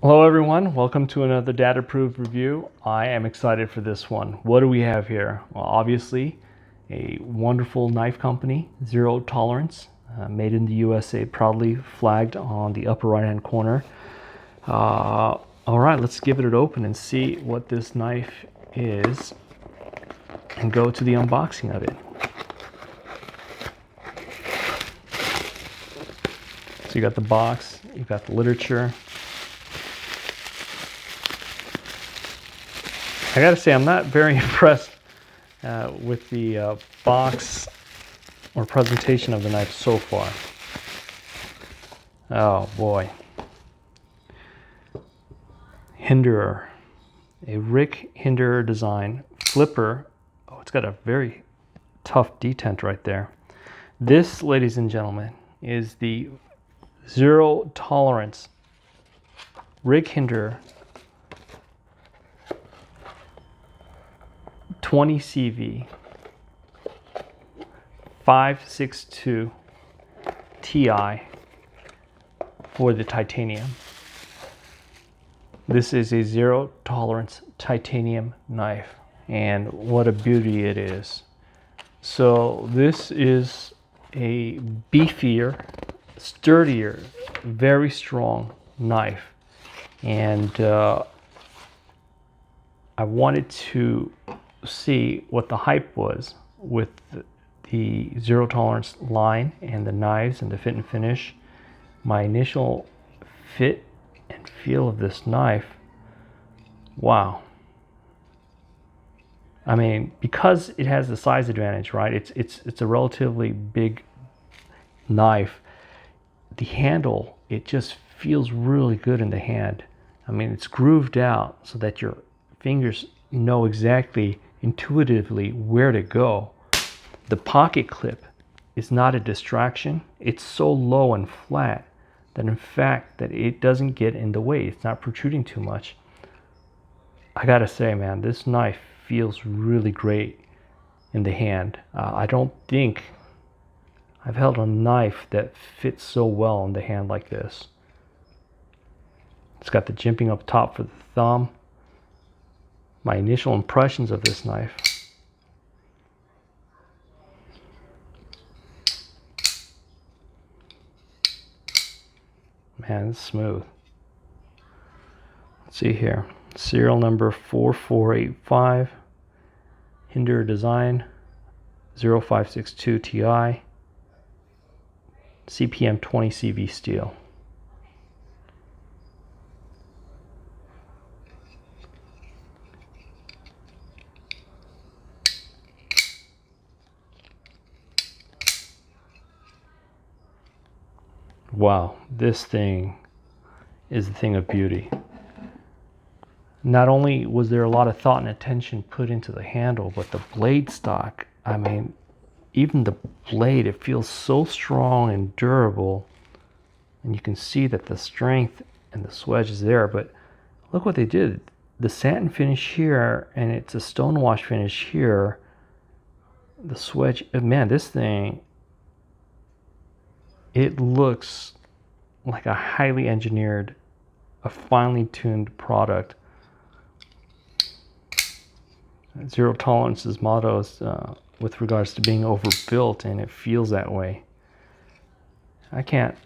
Hello everyone, welcome to another data approved review. I am excited for this one. What do we have here? Well, obviously a wonderful knife company, Zero Tolerance, made in the USA, proudly flagged on the upper right hand corner. All right, let's give it an open and see what this knife is and go to the unboxing of it. So you got the box, you've got the literature. I gotta say, I'm not very impressed with the box or presentation of the knife so far. Oh boy. Hinderer, a Rick Hinderer design flipper. Oh, it's got a very tough detent right there. This, ladies and gentlemen, is the Zero Tolerance Rick Hinderer 20 CV 562 Ti for the titanium. This is a Zero Tolerance titanium knife, and what a beauty it is. So this is a beefier, sturdier, very strong knife, and I wanted to see what the hype was with the Zero Tolerance line and the knives and the fit and finish. My initial fit and feel of this knife, wow. I mean, because it has the size advantage, right? It's a relatively big knife. The handle, it just feels really good in the hand. I mean, it's grooved out so that your fingers know exactly intuitively where to go. The pocket clip is not a distraction. It's so low and flat that in fact that it doesn't get in the way. It's not protruding too much. I gotta say, man, this knife feels really great in the hand. I don't think I've held a knife that fits so well in the hand like this. It's got the jimping up top for the thumb. My initial impressions of this knife. Man, it's smooth. Let's see here. Serial number 4485. Hinderer design 0562 Ti. CPM 20 CV steel. Wow, this thing is a thing of beauty. Not only was there a lot of thought and attention put into the handle, but the blade stock, I mean, even the blade, it feels so strong and durable. And you can see that the strength and the swedge is there, but look what they did. The satin finish here, and it's a stonewash finish here. The swedge, man, this thing, it looks like a highly engineered, a finely tuned product. Zero Tolerance's motto is with regards to being overbuilt, and it feels that way. I can't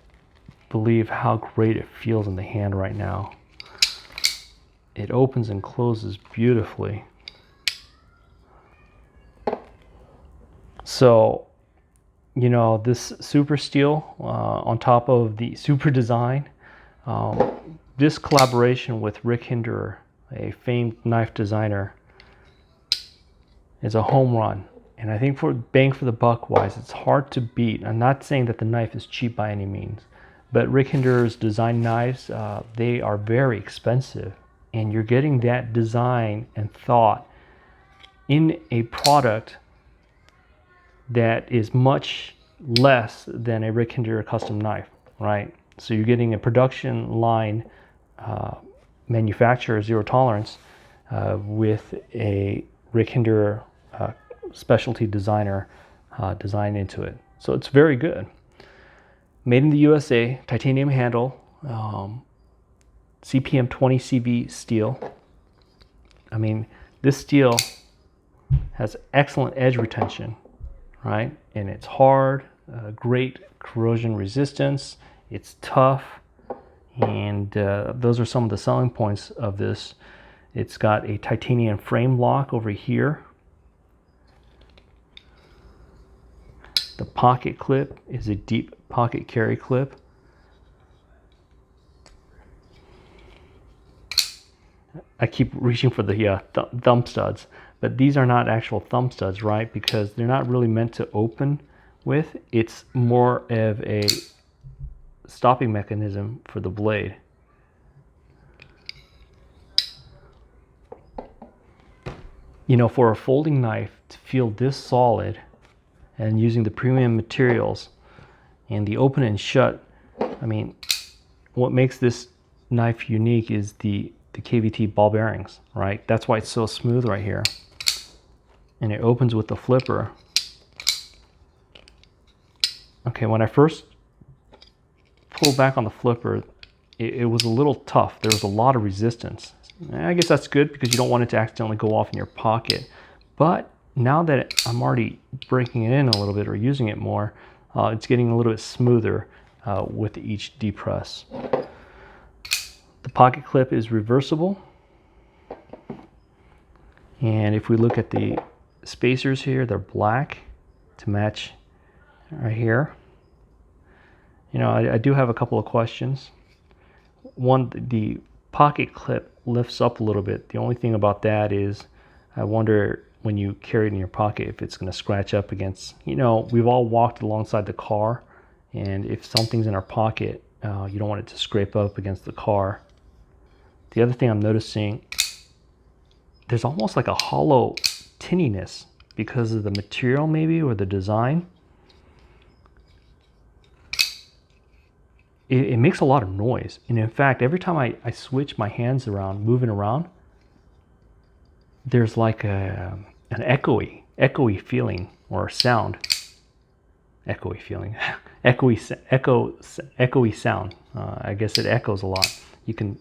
believe how great it feels in the hand right now. It opens and closes beautifully. So, you know, this super steel on top of the super design, this collaboration with Rick Hinderer, a famed knife designer, is a home run. And I think for bang for the buck wise, it's hard to beat. I'm not saying that the knife is cheap by any means, but Rick Hinderer's design knives, they are very expensive, and you're getting that design and thought in a product that is much less than a Rick Hinderer custom knife, right? So you're getting a production line manufacturer, Zero Tolerance, with a Rick Hinderer specialty designer design into it. So it's very good. Made in the USA, titanium handle. CPM 20 CV steel. I mean, this steel has excellent edge retention, right? And it's hard, great corrosion resistance, it's tough, and those are some of the selling points of this. It's got a titanium frame lock over here. The pocket clip is a deep pocket carry clip. I keep reaching for the thumb studs, but these are not actual thumb studs, right? Because they're not really meant to open with. It's more of a stopping mechanism for the blade. You know, for a folding knife to feel this solid and using the premium materials and the open and shut, I mean, what makes this knife unique is the KVT ball bearings, right? That's why it's so smooth right here. And it opens with the flipper. Okay, when I first pulled back on the flipper, it was a little tough. There was a lot of resistance. I guess that's good because you don't want it to accidentally go off in your pocket. But now that I'm already breaking it in a little bit or using it more, it's getting a little bit smoother with each depress. The pocket clip is reversible. And if we look at the spacers here, they're black to match right here. You know, I do have a couple of questions. One, the pocket clip lifts up a little bit. The only thing about that is I wonder when you carry it in your pocket if it's going to scratch up against, you know, we've all walked alongside the car, and if something's in our pocket, you don't want it to scrape up against the car. The other thing I'm noticing, there's almost like a hollow tinniness because of the material maybe, or the design. It makes a lot of noise. And in fact, every time I switch my hands around, moving around, there's like an echoey feeling or sound. Echoey feeling, echoey sound. I guess it echoes a lot. You can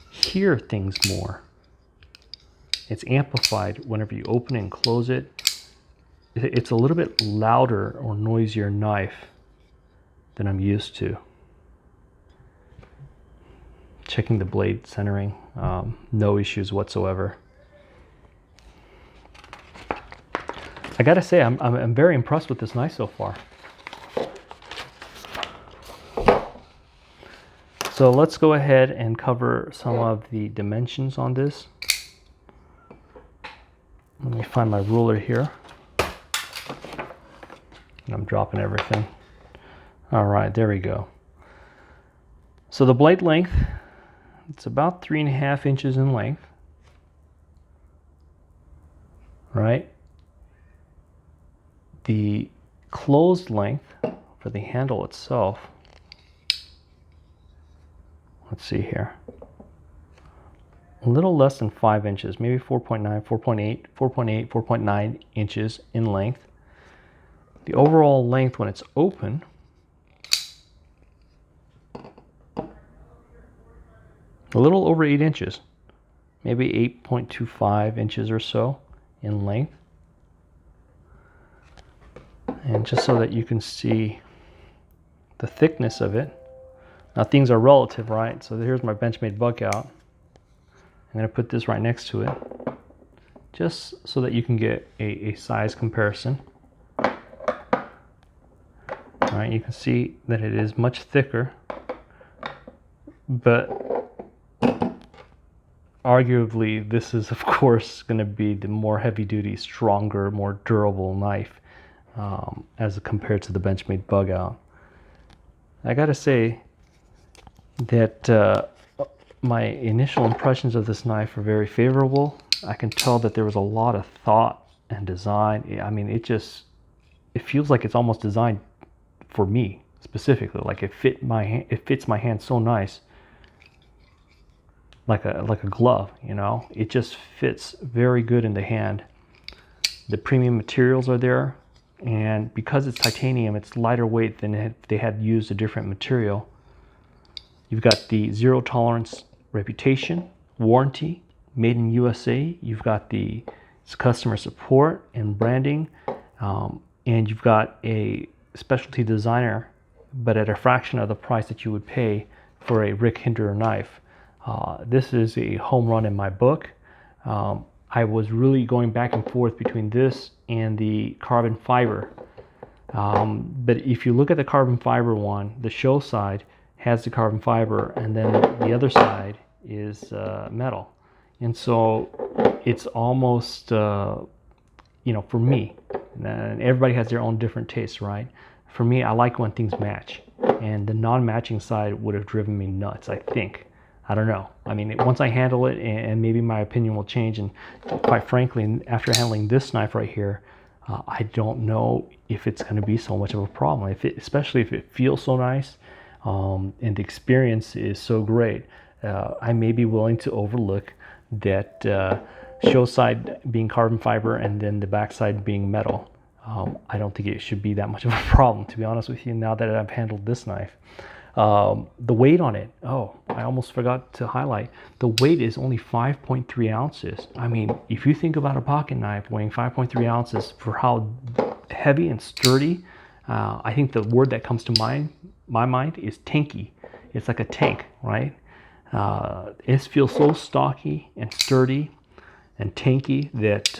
hear things more. It's amplified whenever you open and close it. It's a little bit louder or noisier knife than I'm used to. Checking the blade centering, no issues whatsoever. I gotta say, I'm very impressed with this knife so far. So let's go ahead and cover some of the dimensions on this. Let me find my ruler here. And I'm dropping everything. All right, there we go. So the blade length, it's about 3.5 inches in length, right? The closed length for the handle itself, let's see here, a little less than 5 inches, maybe 4.9, 4.8, 4.8, 4.9 inches in length. The overall length when it's open, a little over 8 inches, maybe 8.25 inches or so in length. And just so that you can see the thickness of it. Now things are relative, right? So here's my Benchmade bug out. I'm going to put this right next to it, just so that you can get a size comparison. All right, you can see that it is much thicker, but arguably this is of course going to be the more heavy-duty, stronger, more durable knife as compared to the Benchmade bug out. I gotta say that my initial impressions of this knife are very favorable. I can tell that there was a lot of thought and design. I mean, it feels like it's almost designed for me specifically. Like it fits my hand so nice, like a glove. You know, it just fits very good in the hand. The premium materials are there, and because it's titanium, it's lighter weight than if they had used a different material. You've got the zero tolerance reputation, warranty, made in USA. You've got the customer support and branding, and you've got a specialty designer, but at a fraction of the price that you would pay for a Rick Hinderer knife. This is a home run in my book. I was really going back and forth between this and the carbon fiber. But if you look at the carbon fiber one, the show side has the carbon fiber, and then the other side is metal. And so it's almost, for me, and everybody has their own different tastes, right? For me, I like when things match. And the non-matching side would have driven me nuts, I think. I don't know. I mean, once I handle it, and maybe my opinion will change. And quite frankly, after handling this knife right here, I don't know if it's going to be so much of a problem. Especially if it feels so nice, and the experience is so great, I may be willing to overlook that show side being carbon fiber and then the back side being metal. I don't think it should be that much of a problem, to be honest with you, now that I've handled this knife. The weight on it, I almost forgot to highlight, the weight is only 5.3 ounces. I mean, if you think about a pocket knife weighing 5.3 ounces for how heavy and sturdy, I think the word that comes to my mind is tanky. It's like a tank, right? It feels so stocky and sturdy and tanky that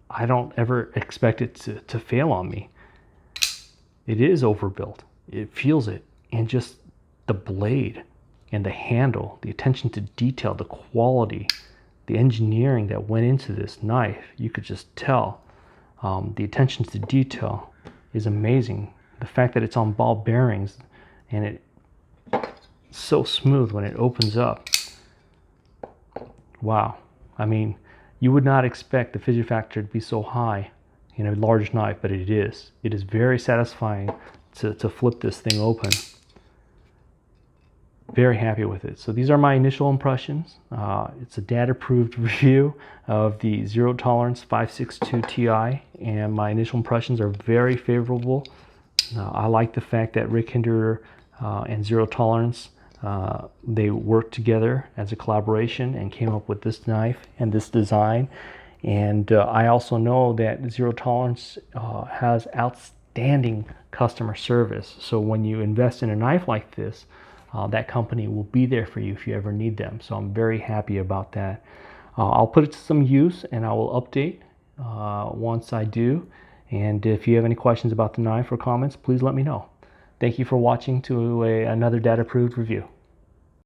I don't ever expect it to fail on me. It is overbuilt. It feels it. And just the blade and the handle, the attention to detail, the quality, the engineering that went into this knife, you could just tell. The attention to detail is amazing. The fact that it's on ball bearings and it's so smooth when it opens up. Wow. I mean, you would not expect the fidget factor to be so high in a large knife, but it is. It is very satisfying to flip this thing open. Very happy with it. So these are my initial impressions. It's a dad-approved review of the Zero Tolerance 562 Ti, and my initial impressions are very favorable. I like the fact that Rick Hinderer and Zero Tolerance, they worked together as a collaboration and came up with this knife and this design. And I also know that Zero Tolerance has outstanding customer service. So when you invest in a knife like this, that company will be there for you if you ever need them. So I'm very happy about that. I'll put it to some use, and I will update once I do. And if you have any questions about the knife or comments, please let me know. Thank you for watching to another dad-approved review.